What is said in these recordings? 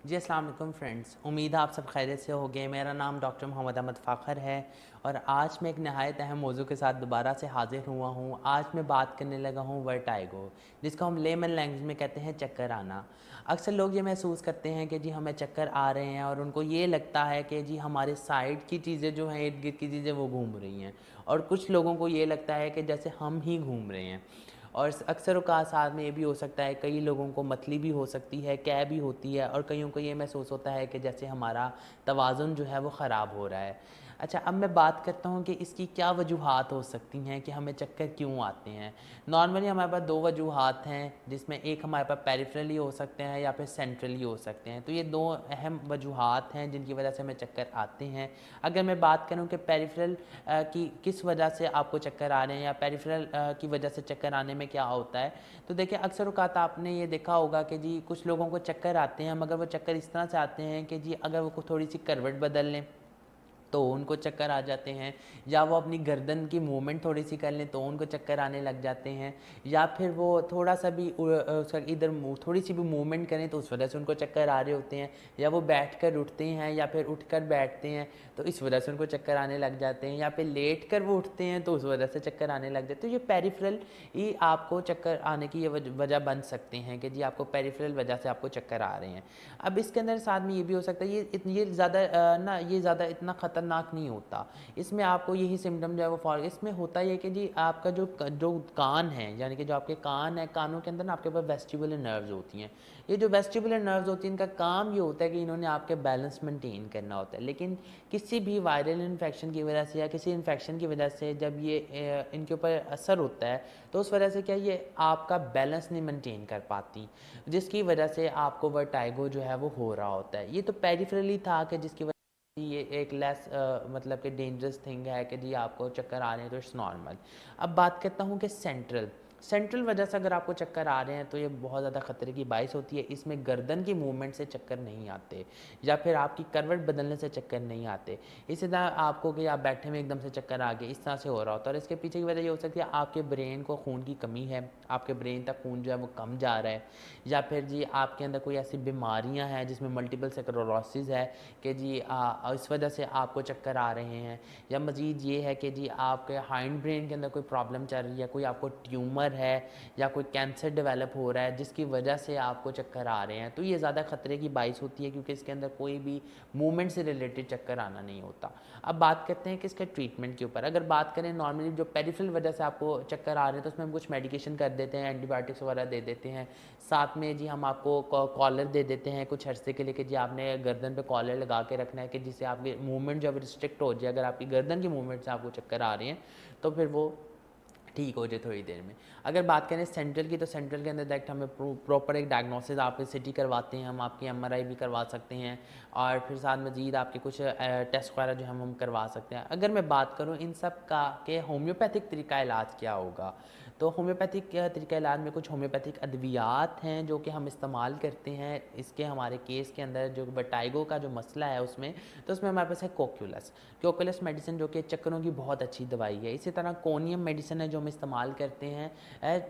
جی السلام علیکم فرینڈز، امید ہے آپ سب خیریت سے ہوگے۔ میرا نام ڈاکٹر محمد احمد فاخر ہے اور آج میں ایک نہایت اہم موضوع کے ساتھ دوبارہ سے حاضر ہوا ہوں۔ آج میں بات کرنے لگا ہوں ورٹائگو، جس کو ہم لیمن لینگویج میں کہتے ہیں چکر آنا۔ اکثر لوگ یہ محسوس کرتے ہیں کہ جی ہمیں چکر آ رہے ہیں اور ان کو یہ لگتا ہے کہ جی ہمارے سائڈ کی چیزیں جو ہیں، ارد گرد کی چیزیں وہ گھوم رہی ہیں، اور کچھ لوگوں کو یہ لگتا ہے کہ جیسے ہم ہی گھوم رہے ہیں۔ اور اکثر اوقات ساتھ میں یہ بھی ہو سکتا ہے، کئی لوگوں کو متلی بھی ہو سکتی ہے، کیب بھی ہوتی ہے، اور کئیوں کو یہ محسوس ہوتا ہے کہ جیسے ہمارا توازن جو ہے وہ خراب ہو رہا ہے۔ اچھا، اب میں بات کرتا ہوں کہ اس کی کیا وجوہات ہو سکتی ہیں کہ ہمیں چکر کیوں آتے ہیں۔ نارملی ہمارے پاس دو وجوہات ہیں، جس میں ایک ہمارے پاس پیریفرلی ہو سکتے ہیں یا پھر سینٹرلی ہو سکتے ہیں۔ تو یہ دو اہم وجوہات ہیں جن کی وجہ سے ہمیں چکر آتے ہیں۔ اگر میں بات کروں کہ پیریفرل کی کس وجہ سے آپ کو چکر آ رہے ہیں یا پیریفرل کی وجہ سے چکر آنے میں کیا ہوتا ہے، تو دیکھیں اکثر اوقات آپ نے یہ دیکھا ہوگا کہ جی کچھ لوگوں کو چکر آتے ہیں، مگر وہ چکر اس طرح سے آتے ہیں کہ جی اگر وہ تھوڑی سی کروٹ بدل لیں تو ان کو چکر آ جاتے ہیں، یا وہ اپنی گردن کی موومنٹ تھوڑی سی کر لیں تو ان کو چکر آنے لگ جاتے ہیں، یا پھر وہ تھوڑا سا بھی ادھر تھوڑی سی بھی موومنٹ کریں تو اس وجہ سے ان کو چکر آ رہے ہوتے ہیں، یا وہ بیٹھ کر اٹھتے ہیں یا پھر اٹھ کر بیٹھتے ہیں تو اس وجہ سے ان کو چکر آنے لگ جاتے ہیں، یا پھر لیٹ کر وہ اٹھتے ہیں تو اس وجہ سے چکر آنے لگ جاتے ہیں۔ تو یہ پیریفرل ہی آپ کو چکر آنے کی یہ وجہ بن سکتے ہیں کہ جی آپ کو پیریفرل وجہ سے آپ کو چکر آ رہے ہیں۔ اب اس کے اندر ساتھ میں یہ بھی ہو سکتا ہے، یہ زیادہ اتنا خطرناک نہیں ہوتا۔ اس میں آپ کو یہی سمٹم جو ہے وہ اس میں ہوتا ہے کہ جی آپ کا جو کان ہے، یعنی کہ جو آپ کے کان ہے، کانوں کے اندر نا آپ کے پاس ویسٹیبولر نروز ہوتی ہیں۔ یہ جو ویسٹیبولر نروز ہوتی ہیں، ان کا کام یہ ہوتا ہے کہ انہوں نے آپ کے بیلنس مینٹین کرنا ہوتا ہے، لیکن کسی بھی وائرل انفیکشن کی وجہ سے یا کسی انفیکشن کی وجہ سے جب یہ ان کے اوپر اثر ہوتا ہے تو اس وجہ سے کیا یہ آپ کا بیلنس نہیں مینٹین کر پاتی، جس کی وجہ سے آپ کو ورٹائگو جو ہے وہ ہو رہا ہوتا ہے۔ یہ تو پیریفرلی تھا کہ جس کی وجہ یہ ایک لیس مطلب کہ ڈینجرس تھنگ ہے کہ جی آپ کو چکر آ رہے ہیں تو اٹس نارمل۔ اب بات کرتا ہوں کہ سینٹرل وجہ سے اگر آپ کو چکر آ رہے ہیں تو یہ بہت زیادہ خطرے کی باعث ہوتی ہے۔ اس میں گردن کی موومنٹ سے چکر نہیں آتے، یا پھر آپ کی کروٹ بدلنے سے چکر نہیں آتے۔ اسی طرح آپ کو کہ آپ بیٹھے میں ایک دم سے چکر آ گئے، اس طرح سے ہو رہا ہوتا ہے، اور اس کے پیچھے کی وجہ یہ ہو سکتی ہے آپ کے برین کو خون کی کمی ہے، آپ کے برین تک خون جو ہے وہ کم جا رہا ہے، یا پھر جی آپ کے اندر کوئی ایسی بیماریاں ہیں جس میں ملٹیپل سکلروسس ہے کہ جی اس وجہ سے آپ کو چکر آ رہے ہیں، یا مزید یہ ہے کہ جی آپ کے ہائنڈ برین کے اندر کوئی پرابلم چل رہی ہے، کوئی آپ کو ٹیومر ہے یا کوئی کینسر ڈیولپ ہو رہا ہے جس کی وجہ سے آپ کو چکر آ رہے ہیں، تو یہ زیادہ خطرے کی باعث ہوتی ہے کیونکہ اس کے اندر کوئی بھی موومنٹ سے ریلیٹڈ چکر آنا نہیں ہوتا۔ اب بات کرتے ہیں کہ اس کے ٹریٹمنٹ کے اوپر۔ اگر بات کریں نارملی جو پیریفرل وجہ سے آپ کو چکر آ رہے ہیں تو اس میں ہم کچھ میڈیکیشن کر دیتے ہیں، اینٹی بایوٹکس وغیرہ دے دیتے ہیں، ساتھ میں جی ہم آپ کو کالر دے دیتے ہیں کچھ عرصے کے لیے کہ جی آپ نے گردن پہ کالر لگا کے رکھنا ہے کہ جس سے آپ کی موومنٹ جب ریسٹرکٹ ہو جائے، اگر آپ کی گردن کی موومنٹ سے آپ کو چکر آ رہے ہیں تو پھر وہ ٹھیک ہو جائے تھوڑی دیر میں۔ اگر بات کریں سینٹرل کی، تو سینٹرل کے اندر ڈائریکٹ ہمیں پراپر ایک ڈائگنوسس آپ سی ٹی کرواتے ہیں، ہم آپ کی ایم آر آئی بھی کروا سکتے ہیں، اور پھر ساتھ مزید آپ کے کچھ ٹیسٹ وغیرہ جو ہم کروا سکتے ہیں۔ اگر میں بات کروں ان سب کا کہ ہومیوپیتھک طریقہ علاج کیا ہوگا، تو ہومیوپیتھک طریقہ علاج میں کچھ ہومیوپیتھک ادویات ہیں جو کہ ہم استعمال کرتے ہیں اس کے ہمارے کیس کے اندر جو ورٹائگو کا جو مسئلہ ہے اس میں، تو اس میں ہمارے پاس ہے کوکولس میڈیسن جو کہ چکروں کی بہت اچھی دوائی ہے۔ اسی طرح کونیم میڈیسن ہے جو ہم استعمال کرتے ہیں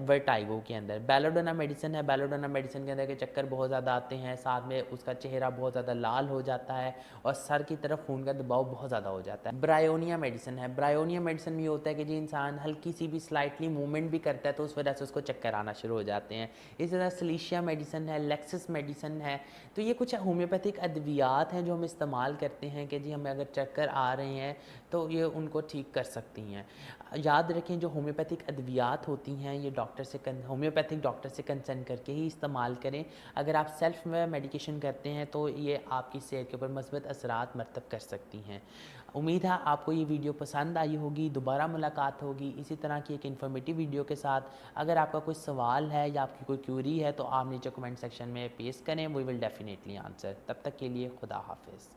ورٹائگو کے اندر۔ بیلوڈونا میڈیسن ہے، بیلوڈونا میڈیسن کے اندر کے چکر بہت زیادہ آتے ہیں، ساتھ میں اس کا چہرہ بہت زیادہ لال ہو جاتا ہے اور سر کی طرف خون کا دباؤ بہت زیادہ ہو جاتا ہے۔ برائیونیا میڈیسن ہے، برائیونیا میڈیسن میں یہ ہوتا ہے کہ جی انسان ہلکی سی بھی سلائٹلی موومنٹ بھی کرتا ہے تو اس وجہ سے اس کو چکر آنا شروع ہو جاتے ہیں۔ اسی طرح سلیشیا میڈیسن ہے، لیکسس میڈیسن ہے۔ تو یہ کچھ ہومیوپیتھک ادویات ہیں جو ہم استعمال کرتے ہیں کہ جی ہمیں اگر چکر آ رہے ہیں تو یہ ان کو ٹھیک کر سکتی ہیں۔ یاد رکھیں جو ہومیوپیتھک ادویات ہوتی ہیں یہ ہومیوپیتھک ڈاکٹر سے کنسلٹ کر کے ہی استعمال کریں۔ اگر آپ سیلف میڈیکیشن کرتے ہیں تو یہ آپ کی صحت کے اوپر مثبت اثرات مرتب کر سکتی ہیں۔ امید ہے آپ کو یہ ویڈیو پسند آئی ہوگی، دوبارہ ملاقات ہوگی اسی طرح کی ایک انفارمیٹیو ویڈیو کے ساتھ۔ اگر آپ کا کوئی سوال ہے یا آپ کی کوئی کیوری ہے تو آپ نیچے کمنٹ سیکشن میں پیش کریں، وی ول ڈیفینیٹلی آنسر۔ تب تک کے لیے خدا حافظ۔